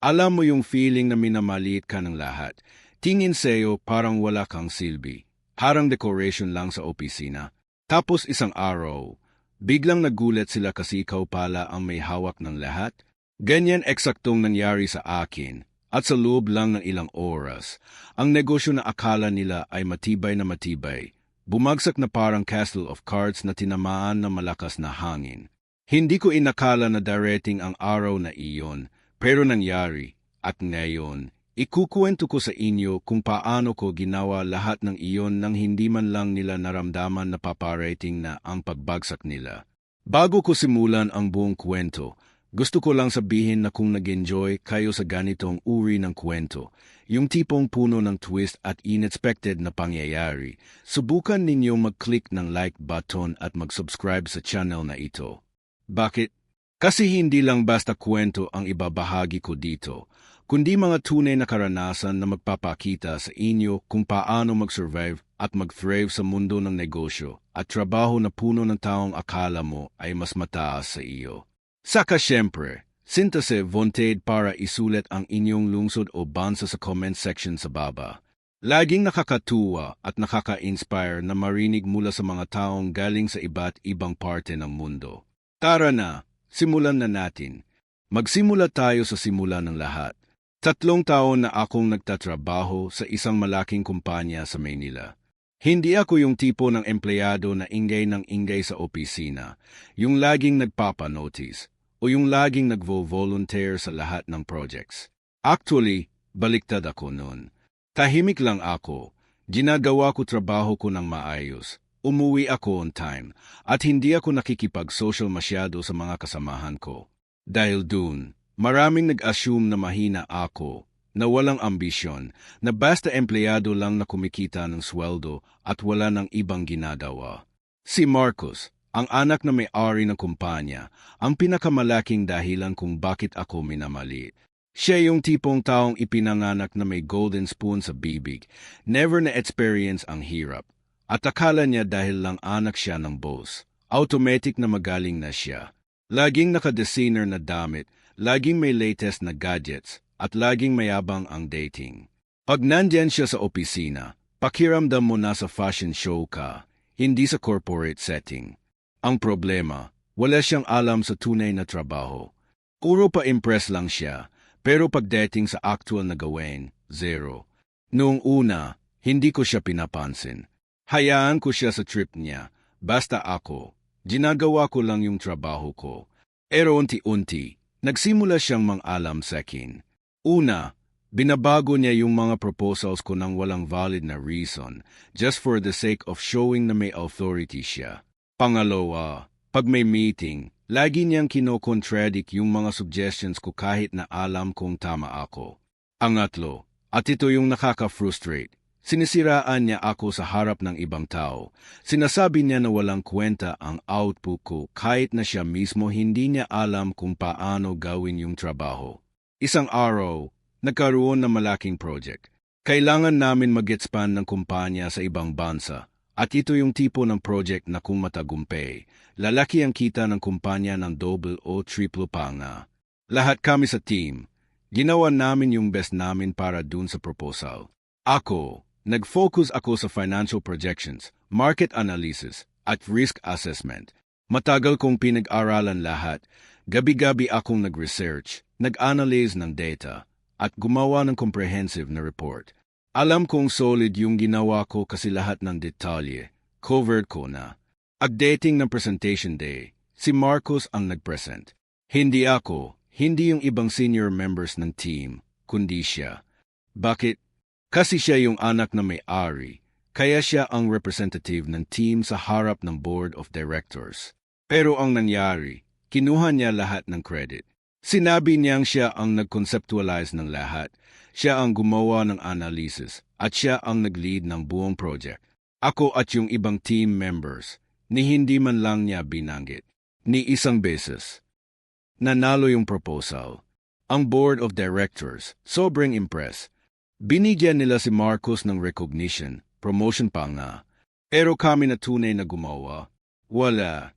Alam mo yung feeling na minamaliit ka ng lahat. Tingin sa'yo parang wala kang silbi. Harang decoration lang sa opisina. Tapos isang araw, biglang nagulat sila kasi ikaw pala ang may hawak ng lahat. Ganyan eksaktong nangyari sa akin. At sa loob lang ng ilang oras, ang negosyo na akala nila ay matibay na matibay, bumagsak na parang castle of cards na tinamaan ng malakas na hangin. Hindi ko inakala na darating ang araw na iyon, pero nangyari. At ngayon, ikukuwento ko sa inyo kung paano ko ginawa lahat ng iyon nang hindi man lang nila naramdaman na paparating na ang pagbagsak nila. Bago ko simulan ang buong kwento, gusto ko lang sabihin na kung nag-enjoy kayo sa ganitong uri ng kwento, yung tipong puno ng twist at unexpected na pangyayari, subukan ninyong mag-click ng like button at mag-subscribe sa channel na ito. Bakit? Kasi hindi lang basta kwento ang ibabahagi ko dito, kundi mga tunay na karanasan na magpapakita sa inyo kung paano mag-survive at mag-thrive sa mundo ng negosyo at trabaho na puno ng taong akala mo ay mas mataas sa iyo. Saka syempre, sintase wanted para isulat ang inyong lungsod o bansa sa comment section sa baba. Laging nakakatuwa at nakaka-inspire na marinig mula sa mga taong galing sa iba't ibang parte ng mundo. Tara na, simulan na natin. Magsimula tayo sa simula ng lahat. 3 taon na akong nagtatrabaho sa isang malaking kumpanya sa Maynila. Hindi ako yung tipo ng empleyado na ingay ng ingay sa opisina, yung laging nagpapanotice, o yung laging nagvo-volunteer sa lahat ng projects. Actually, baliktad ako noon. Tahimik lang ako, ginagawa ko trabaho ko ng maayos, umuwi ako on time, at hindi ako nakikipag-social masyado sa mga kasamahan ko. Dahil dun, maraming nag-assume na mahina ako, na walang ambisyon, na basta empleyado lang na kumikita ng sweldo at wala ng ibang ginagawa. Si Marcos, ang anak na may-ari ng kumpanya, ang pinakamalaking dahilan kung bakit ako minamaliit. Siya yung tipong taong ipinanganak na may golden spoon sa bibig, never na-experience ang hirap. At akala niya dahil lang anak siya ng boss, automatic na magaling na siya. Laging naka-designer na damit, laging may latest na gadgets, at laging mayabang ang dating. Pag nandyan siya sa opisina, pakiramdam mo nasa fashion show ka, hindi sa corporate setting. Ang problema, wala siyang alam sa tunay na trabaho. Puro pa-impress lang siya, pero pagdating sa actual na gawin, zero. Noong una, hindi ko siya pinapansin. Hayaan ko siya sa trip niya, basta ako, ginagawa ko lang yung trabaho ko. Pero unti-unti, nagsimula siyang mang-alam sa akin. Una, binabago niya yung mga proposals ko nang walang valid na reason, just for the sake of showing na may authority siya. Pangalawa, pag may meeting, lagi niyang kino-contradict yung mga suggestions ko kahit na alam kong tama ako. Pangatlo, at ito yung nakaka-frustrate, sinisiraan niya ako sa harap ng ibang tao. Sinasabi niya na walang kwenta ang output ko kahit na siya mismo hindi niya alam kung paano gawin yung trabaho. Isang araw, nagkaroon ng malaking project. Kailangan namin mag-expand ng kumpanya sa ibang bansa. At ito yung tipo ng project na kung matagumpay, lalaki ang kita ng kumpanya ng double o triple pa nga. Lahat kami sa team, ginawa namin yung best namin para dun sa proposal. Ako, nag-focus ako sa financial projections, market analysis, at risk assessment. Matagal kong pinag-aralan lahat, gabi-gabi akong nag-research, nag-analyze ng data, at gumawa ng comprehensive na report. Alam kong solid yung ginawa ko kasi lahat ng detalye, covered ko na. Pagdating ng presentation day, si Marcos ang nag-present. Hindi ako, hindi yung ibang senior members ng team, kundi siya. Bakit? Kasi siya yung anak na may-ari, kaya siya ang representative ng team sa harap ng board of directors. Pero ang nangyari, kinuha niya lahat ng credit. Sinabi niyang siya ang nag-conceptualize ng lahat, siya ang gumawa ng analysis, at siya ang nag-lead ng buong project. Ako at yung ibang team members, ni hindi man lang niya binanggit, ni isang beses. Nanalo yung proposal. Ang board of directors, sobrang impressed. Binigyan nila si Marcos ng recognition, promotion pa nga. Pero kami na tunay na gumawa, wala.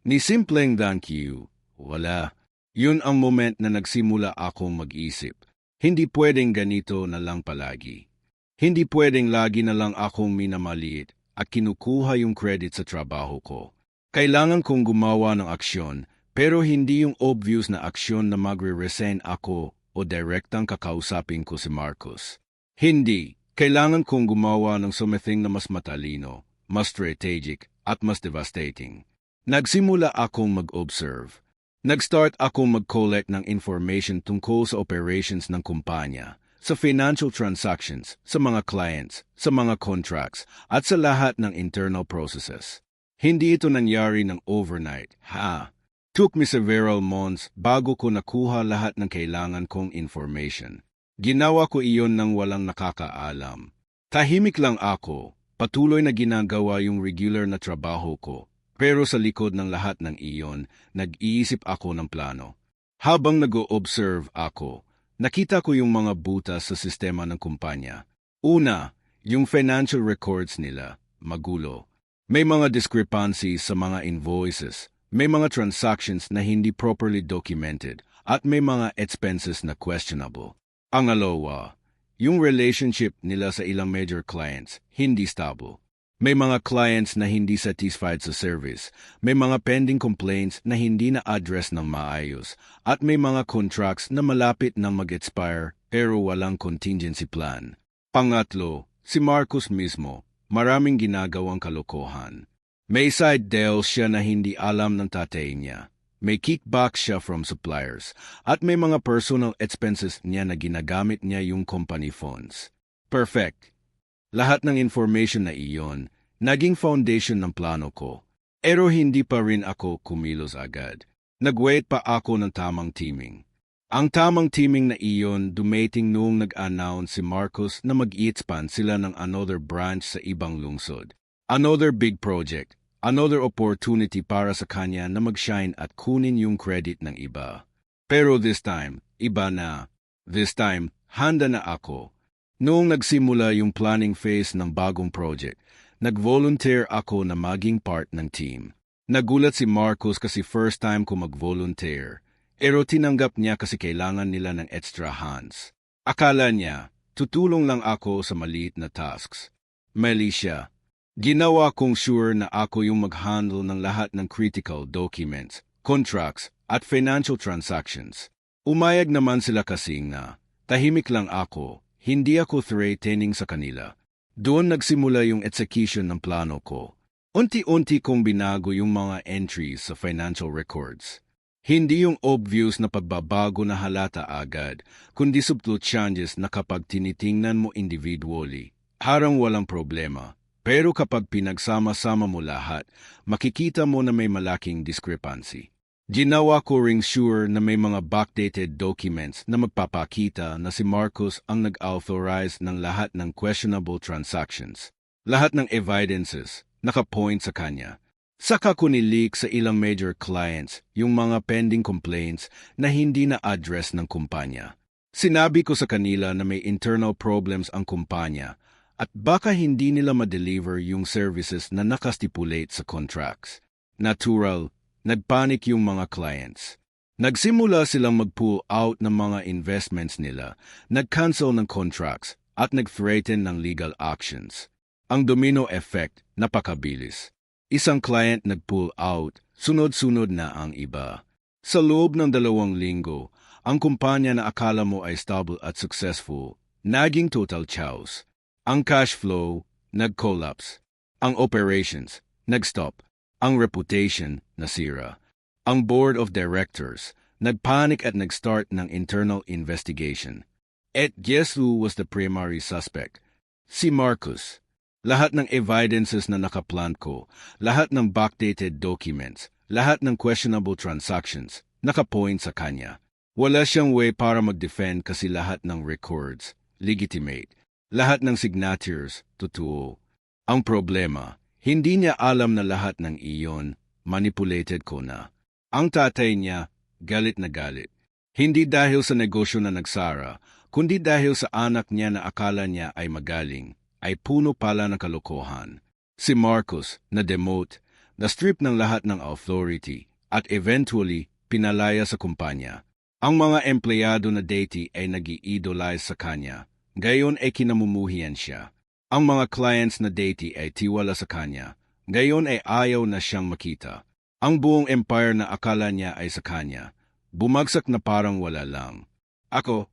Ni simpleng thank you, wala. Yun ang moment na nagsimula akong mag-isip. Hindi pwedeng ganito na lang palagi. Hindi pwedeng lagi na lang akong minamaliit at kinukuha yung credit sa trabaho ko. Kailangan kong gumawa ng aksyon, pero hindi yung obvious na aksyon na magre-resign ako o direktang kakausapin ko si Marcos. Hindi. Kailangan kong gumawa ng something na mas matalino, mas strategic, at mas devastating. Nagsimula akong mag-observe. Nag-start akong mag-collect ng information tungkol sa operations ng kumpanya, sa financial transactions, sa mga clients, sa mga contracts, at sa lahat ng internal processes. Hindi ito nangyari ng overnight, ha? Took me several months bago ko nakuha lahat ng kailangan kong information. Ginawa ko iyon nang walang nakakaalam. Tahimik lang ako, patuloy na ginagawa yung regular na trabaho ko. Pero sa likod ng lahat ng iyon, nag-iisip ako ng plano. Habang nag-o-observe ako, nakita ko yung mga butas sa sistema ng kumpanya. Una, yung financial records nila, magulo. May mga discrepancies sa mga invoices, may mga transactions na hindi properly documented, at may mga expenses na questionable. Pangalawa, yung relationship nila sa ilang major clients, hindi stable. May mga clients na hindi satisfied sa service, may mga pending complaints na hindi na-address ng maayos, at may mga contracts na malapit na mag-expire pero walang contingency plan. Pangatlo, si Marcos mismo, maraming ginagawang kalokohan. May side deal siya na hindi alam ng tatay niya. May kickback siya from suppliers, at may mga personal expenses niya na ginagamit niya yung company funds. Perfect. Lahat ng information na iyon, naging foundation ng plano ko. Pero hindi pa rin ako kumilos agad. Nag-wait pa ako ng tamang teaming. Ang tamang teaming na iyon dumating noong nag-announce si Marcos na mag-i-expand sila ng another branch sa ibang lungsod. Another big project. Another opportunity para sa kanya na mag-shine at kunin yung credit ng iba. Pero this time, iba na. This time, handa na ako. Noong nagsimula yung planning phase ng bagong project, nag-volunteer ako na maging part ng team. Nagulat si Marcos kasi first time ko mag-volunteer. Pero tinanggap niya kasi kailangan nila ng extra hands. Akala niya, tutulong lang ako sa maliit na tasks. Mali siya. Ginawa kong sure na ako yung mag-handle ng lahat ng critical documents, contracts, at financial transactions. Umayag naman sila kasing na, tahimik lang ako, hindi ako threatening sa kanila. Doon nagsimula yung execution ng plano ko. Unti-unti kong binago yung mga entries sa financial records. Hindi yung obvious na pagbabago na halata agad, kundi subtle changes na kapag tinitingnan mo individually, harang walang problema. Pero kapag pinagsama-sama mo lahat, makikita mo na may malaking discrepancy. Ginawa ko ring sure na may mga backdated documents na magpapakita na si Marcos ang nag-authorize ng lahat ng questionable transactions. Lahat ng evidences nakapoint sa kanya. Saka ko nileak sa ilang major clients yung mga pending complaints na hindi na-address ng kumpanya. Sinabi ko sa kanila na may internal problems ang kumpanya at baka hindi nila ma-deliver yung services na nakastipulate sa contracts. Natural, nagpanik yung mga clients. Nagsimula silang mag-pull out ng mga investments nila, nag-cancel ng contracts, at nag-threaten ng legal actions. Ang domino effect, napakabilis. Isang client nag-pull out, sunod-sunod na ang iba. Sa loob ng 2 linggo, ang kumpanya na akala mo ay stable at successful, naging total chaos. Ang cash flow, nag-collapse. Ang operations, nag-stop. Ang reputation, nasira. Ang board of directors, nagpanic at nag-start ng internal investigation. At guess who was the primary suspect? Si Marcos. Lahat ng evidences na nakaplant ko, lahat ng backdated documents, lahat ng questionable transactions, nakapoint sa kanya. Wala siyang way para mag-defend kasi lahat ng records, legitimate. Lahat ng signatures, totoo. Ang problema, hindi niya alam na lahat ng iyon, manipulated ko na. Ang tatay niya, galit na galit. Hindi dahil sa negosyo na nagsara, kundi dahil sa anak niya na akala niya ay magaling, ay puno pala ng kalokohan. Si Marcos, na-demote, na-strip ng lahat ng authority, at eventually, pinalaya sa kumpanya. Ang mga empleyado na dati ay nag-i-idolize sa kanya, gayon ay kinamumuhian siya. Ang mga clients na dati ay tiwala sa kanya, gayon ay ayaw na siyang makita. Ang buong empire na akala niya ay sa kanya, bumagsak na parang wala lang. Ako,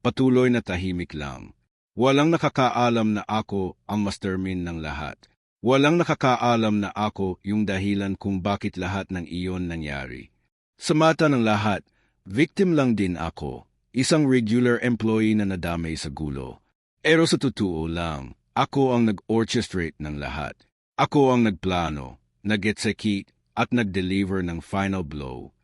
patuloy na tahimik lang. Walang nakakaalam na ako ang mastermind ng lahat. Walang nakakaalam na ako yung dahilan kung bakit lahat ng iyon nangyari. Sa mata ng lahat, victim lang din ako, isang regular employee na nadamay sa gulo. Pero sa totoo lang, ako ang nag-orchestrate ng lahat. Ako ang nagplano, nag-execute at nag-deliver ng final blow.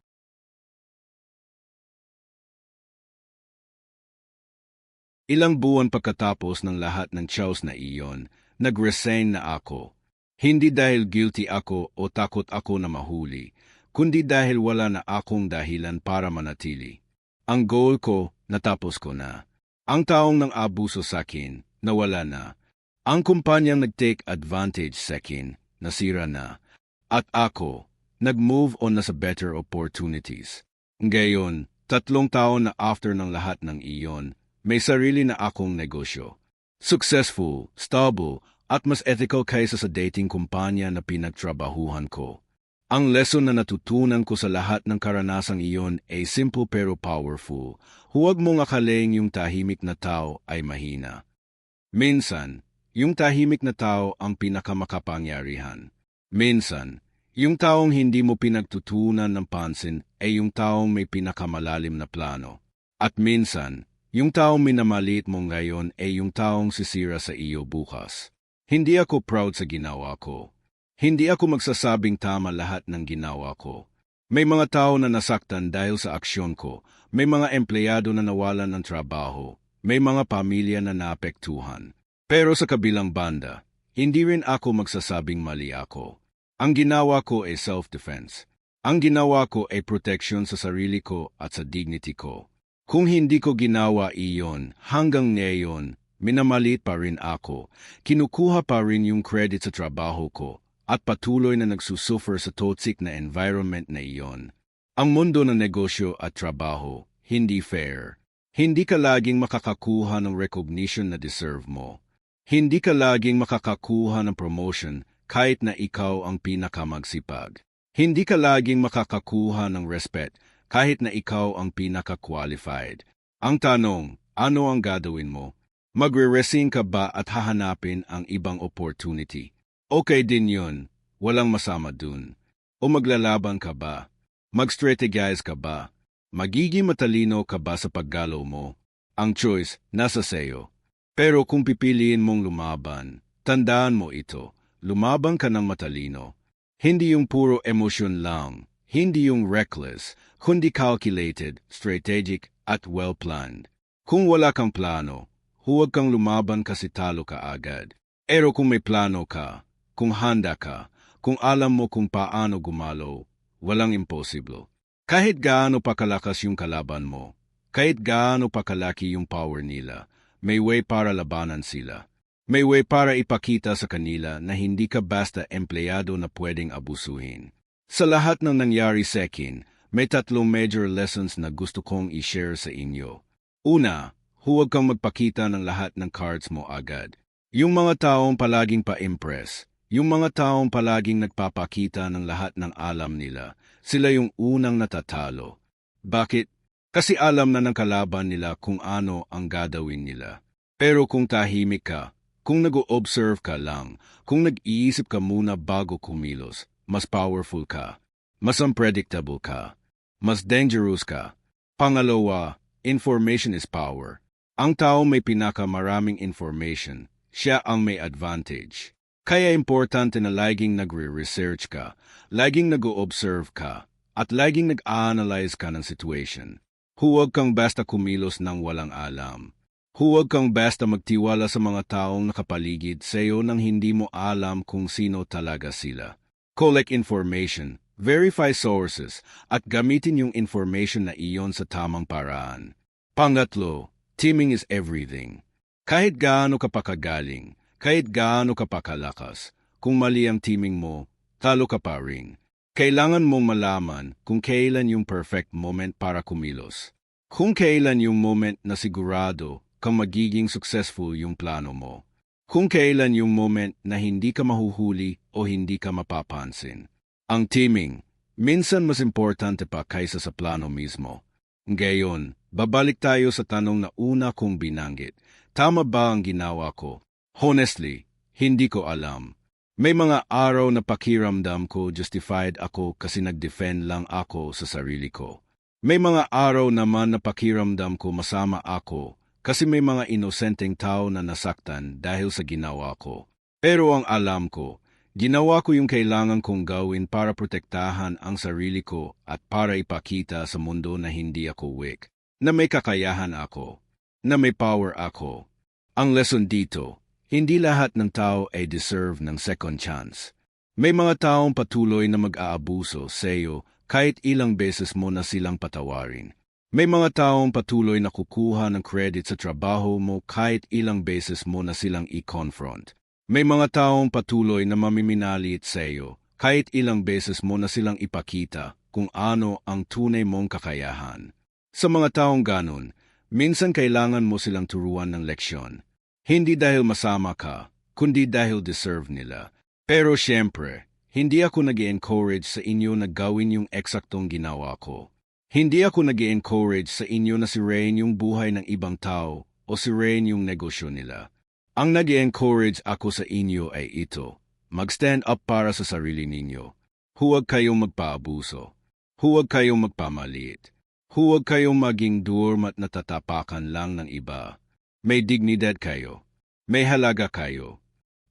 Ilang buwan pagkatapos ng lahat ng chaos na iyon, nag-resign na ako. Hindi dahil guilty ako o takot ako na mahuli, kundi dahil wala na akong dahilan para manatili. Ang goal ko, natapos ko na. Ang taong nang abuso sa akin, nawala na. Ang kumpanyang nag-take advantage sa akin, nasira na. At ako, nag-move on na sa better opportunities. Ngayon, 3 taon na after ng lahat ng iyon, may sarili na akong negosyo. Successful, stable, at mas ethical kaysa sa dating kumpanya na pinagtrabahuhan ko. Ang lesson na natutunan ko sa lahat ng karanasang iyon ay simple pero powerful. Huwag mong akalaing yung tahimik na tao ay mahina. Minsan, yung tahimik na tao ang pinakamakapangyarihan. Minsan, yung taong hindi mo pinagtutunan ng pansin ay yung taong may pinakamalalim na plano. At minsan, yung taong minamaliit mo ngayon ay yung taong sisira sa iyo bukas. Hindi ako proud sa ginawa ko. Hindi ako magsasabing tama lahat ng ginawa ko. May mga tao na nasaktan dahil sa aksyon ko. May mga empleyado na nawalan ng trabaho. May mga pamilya na naapektuhan. Pero sa kabilang banda, hindi rin ako magsasabing mali ako. Ang ginawa ko ay self-defense. Ang ginawa ko ay protection sa sarili ko at sa dignity ko. Kung hindi ko ginawa iyon, hanggang ngayon, minamalit pa rin ako, kinukuha pa rin yung credit sa trabaho ko, at patuloy na nagsusuffer sa toxic na environment na iyon. Ang mundo ng negosyo at trabaho, hindi fair. Hindi ka laging makakakuha ng recognition na deserve mo. Hindi ka laging makakakuha ng promotion kahit na ikaw ang pinakamagsipag. Hindi ka laging makakakuha ng respect kahit na ikaw ang pinaka-qualified. Ang tanong, ano ang gagawin mo? Magre-resign ka ba at hahanapin ang ibang opportunity? Okay din yun, walang masama dun. O maglalaban ka ba? Mag-strategize ka ba? Magiging matalino ka ba sa paggalaw mo? Ang choice, nasa sayo. Pero kung pipiliin mong lumaban, tandaan mo ito, lumaban ka ng matalino. Hindi yung puro emosyon lang, hindi yung reckless, kundi calculated, strategic, at well-planned. Kung wala kang plano, huwag kang lumaban kasi talo ka agad. Pero kung may plano ka, kung handa ka, kung alam mo kung paano gumalaw, walang imposible. Kahit gaano pa kalakas yung kalaban mo, kahit gaano pa kalaki yung power nila, may way para labanan sila. May way para ipakita sa kanila na hindi ka basta empleyado na pwedeng abusuhin. Sa lahat ng nangyari sa akin, may 3 major lessons na gusto kong i-share sa inyo. Una, huwag kang magpakita ng lahat ng cards mo agad. Yung mga taong palaging pa-impress, yung mga taong palaging nagpapakita ng lahat ng alam nila, sila yung unang natatalo. Bakit? Kasi alam na ng kalaban nila kung ano ang gagawin nila. Pero kung tahimik ka, kung nag-o-observe ka lang, kung nag-iisip ka muna bago kumilos, mas powerful ka, mas unpredictable ka, mas dangerous ka. Pangalawa, information is power. Ang tao may pinakamaraming information, siya ang may advantage. Kaya importante na laging nagre-research ka, laging nag-o-observe ka, at laging nag-a-analyze ka ng situation. Huwag kang basta kumilos ng walang alam. Huwag kang basta magtiwala sa mga taong nakapaligid sa iyo nang hindi mo alam kung sino talaga sila. Collect information, verify sources, at gamitin yung information na iyon sa tamang paraan. Pangatlo, teaming is everything. Kahit gaano ka pa kagaling, kahit gaano ka pa kalakas, kung mali ang teaming mo, talo ka pa rin. Kailangan mong malaman kung kailan yung perfect moment para kumilos. Kung kailan yung moment na sigurado kang magiging successful yung plano mo. Kung kailan yung moment na hindi ka mahuhuli o hindi ka mapapansin. Ang timing, minsan mas importante pa kaysa sa plano mismo. Ngayon, babalik tayo sa tanong na una kong binanggit. Tama ba ang ginawa ko? Honestly, hindi ko alam. May mga araw na pakiramdam ko justified ako kasi nag-defend lang ako sa sarili ko. May mga araw naman na pakiramdam ko masama ako kasi may mga inosenteng tao na nasaktan dahil sa ginawa ko. Pero ang alam ko, ginawa ko yung kailangan kong gawin para protektahan ang sarili ko at para ipakita sa mundo na hindi ako weak, na may kakayahan ako, na may power ako. Ang lesson dito, hindi lahat ng tao ay deserve ng second chance. May mga taong patuloy na mag-aabuso sa iyo kahit ilang beses mo na silang patawarin. May mga taong patuloy na kukuha ng credit sa trabaho mo kahit ilang beses mo na silang i-confront. May mga taong patuloy na mamiminalit sa iyo kahit ilang beses mo na silang ipakita kung ano ang tunay mong kakayahan. Sa mga taong ganon, minsan kailangan mo silang turuan ng leksyon. Hindi dahil masama ka, kundi dahil deserve nila. Pero syempre, hindi ako nag-encourage sa inyo na gawin yung eksaktong ginawa ko. Hindi ako nag-encourage sa inyo na sirain yung buhay ng ibang tao o sirain yung negosyo nila. Ang nag-encourage ako sa inyo ay ito, mag-stand up para sa sarili ninyo. Huwag kayong magpaabuso. Huwag kayong magpamaliit. Huwag kayong maging doormat na tatapakan lang ng iba. May dignidad kayo. May halaga kayo.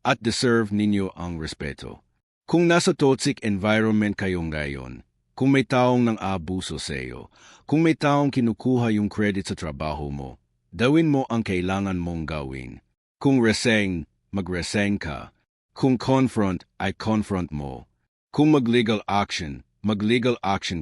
At deserve ninyo ang respeto. Kung nasa toxic environment kayo ngayon, kung may taong nang-aabuso sa iyo, kung may taong kinukuha yung credit sa trabaho mo, gawin mo ang kailangan mong gawin. Kung resign, mag-resign ka. Kung confront, ay confront mo. Kung mag-legal action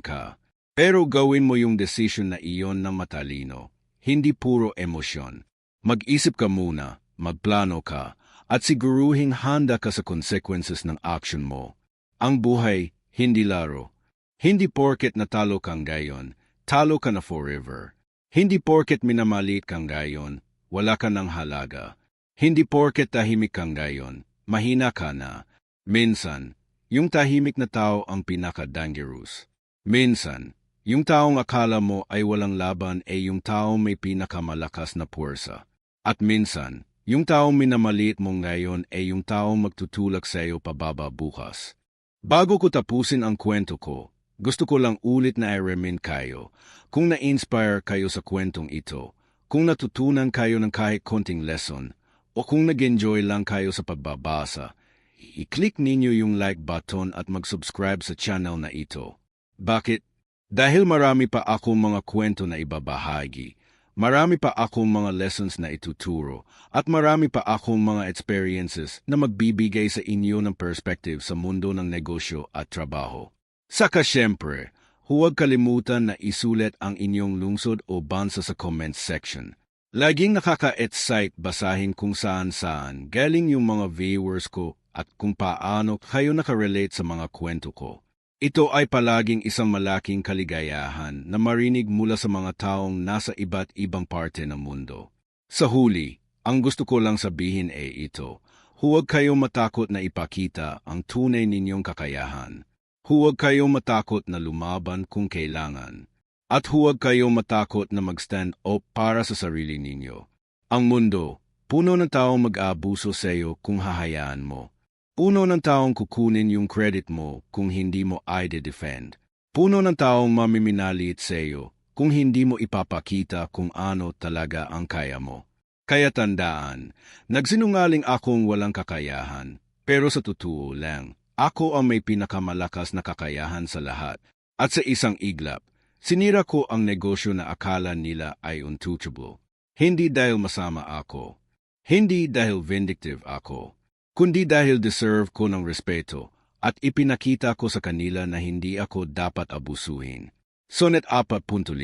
ka. Pero gawin mo yung decision na iyon ng matalino, hindi puro emosyon. Mag-isip ka muna, magplano ka, at siguruhing handa ka sa consequences ng action mo. Ang buhay, hindi laro. Hindi porket natalo kang gayon, talo ka na forever. Hindi porket minamalit kang gayon, wala ka ng halaga. Hindi porket tahimik kang gayon, mahina ka na. Minsan, yung tahimik na tao ang pinaka-dangerous. Minsan, yung taong akala mo ay walang laban ay yung taong may pinakamalakas na puwersa. At minsan, yung taong minamalit mo ngayon ay yung taong magtutulak sa iyo pababa bukas. Bago ko tapusin ang kwento ko, gusto ko lang ulit na i-remind kayo, kung na-inspire kayo sa kwentong ito, kung natutunan kayo ng kahit konting lesson, o kung nag-enjoy lang kayo sa pagbabasa, i-click ninyo yung like button at mag-subscribe sa channel na ito. Bakit? Dahil marami pa akong mga kwento na ibabahagi, marami pa akong mga lessons na ituturo, at marami pa akong mga experiences na magbibigay sa inyo ng perspective sa mundo ng negosyo at trabaho. Saka syempre, huwag kalimutan na isulat ang inyong lungsod o bansa sa comment section. Laging nakaka-excite basahin kung saan-saan galing yung mga viewers ko at kung paano kayo nakarelate sa mga kwento ko. Ito ay palaging isang malaking kaligayahan na marinig mula sa mga taong nasa iba't ibang parte ng mundo. Sa huli, ang gusto ko lang sabihin ay ito, huwag kayong matakot na ipakita ang tunay ninyong kakayahan. Huwag kayong matakot na lumaban kung kailangan. At huwag kayong matakot na mag-stand up para sa sarili ninyo. Ang mundo, puno ng taong mag-aabuso sa iyo kung hahayaan mo. Puno ng taong kukunin yung credit mo kung hindi mo i-defend. Puno ng taong mamiminalit sa iyo kung hindi mo ipapakita kung ano talaga ang kaya mo. Kaya tandaan, nagsinungaling akong walang kakayahan, pero sa totoo lang, ako ang may pinakamalakas na kakayahan sa lahat. At sa isang iglap, sinira ko ang negosyo na akala nila ay untouchable. Hindi dahil masama ako. Hindi dahil vindictive ako. Kundi dahil deserve ko ng respeto at ipinakita ko sa kanila na hindi ako dapat abusuhin. Sonnet 4.5